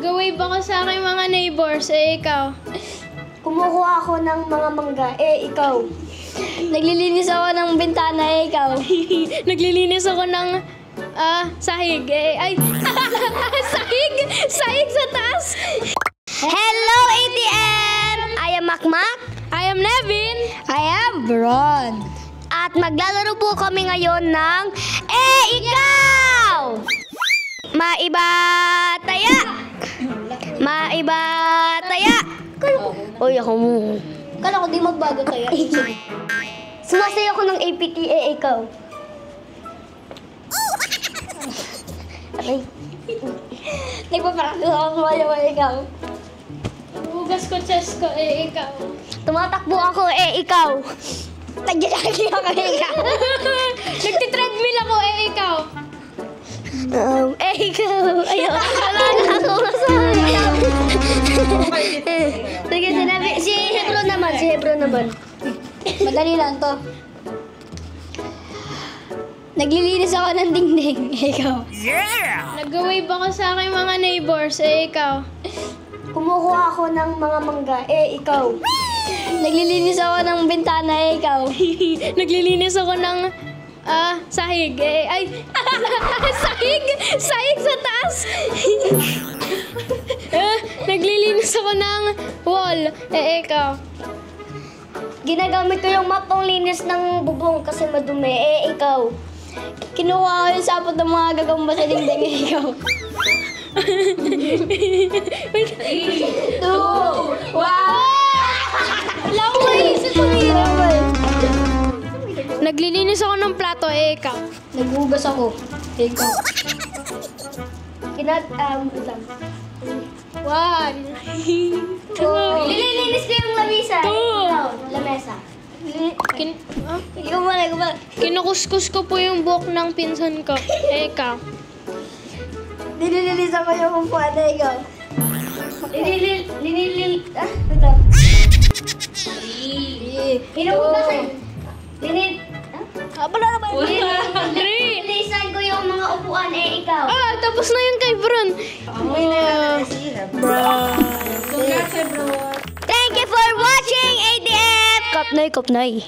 Nag-wave ako sa aking mga neighbors, ikaw. Kumukuha ako ng mga mangga, ikaw. Naglilinis ako ng bintana, ikaw. Naglilinis ako ng sahig. Ay, sahig! Sahig sa taas! Hello, ATM! I am Makmak. I am Nevin. I am Bron. At maglalaro po kami ngayon ng ikaw! Maiba taya! Maiba taya! Uy, ako mo. Kala ko di magbago kaya. Sumasayo ko ng APT, ikaw. Aray. Nagpaparakto ako sumayaw, ikaw. Hugas ko chest ko, ikaw. Tumatakbo ako, ikaw. Nagyalagi ako, ikaw. Nagtitreadmill ako, ikaw. Ikaw. Ayaw. Wala na ako masabi. Sige, sinabi. Si Hebron naman. Madali lang to. Naglilinis ako ng dingding. Ikaw. Nag-wave ako sa aking mga neighbors, ikaw. Kumukuha ako ng mga mangga. Ikaw. Naglilinis ako ng bintana. Ikaw. Naglilinis ako ng sahig. Ay, sahig! Sahig sa taas! Naglilinis ako ng wall. Ikaw. Ginagamit ko yung map pang linis ng bubong kasi madumi. Ikaw. Kinuha ko yung sapot ng mga gagamba sa dingding. Ikaw. 3, 2, 1. Wala ko maisip ang hirap eh. Naglilinis ako ng plato, ikaw. Naghugas ako. Ikaw. One. Nililinis ko yung lamesa. Ikaw, lamesa. Ikaw ba? Kinukuskus ko po yung buhok ng pinsan ko. Ikaw. Nililinis ako yung upuan na ikaw. Nililisan ko yung mga upuan, ikaw. Tapos na yun kay Bron. Thank you for watching, ADF! Kopnoy.